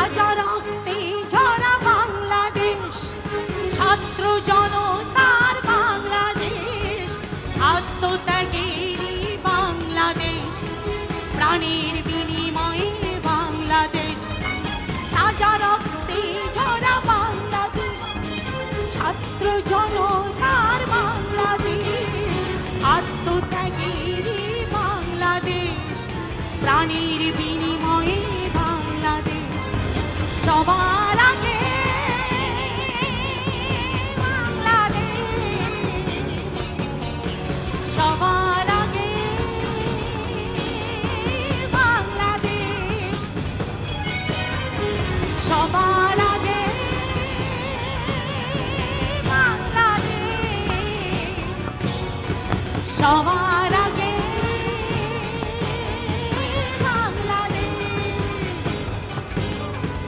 তাজা রক্তে ঝরা বাংলাদেশ, ছাত্র জনতার বাংলাদেশ, আত্মত্যাগেরই বাংলাদেশ, প্রাণের বিনিময়ে বাংলাদেশ। তাজা রক্তে ঝরা বাংলাদেশ, ছাত্র জনতার বাংলাদেশ, আত্মত্যাগেরই বাংলাদেশ, প্রাণের বিনিময়ে বাংলাদেশ। সবার আগে সবার আগে বাংলাদেশ, সবার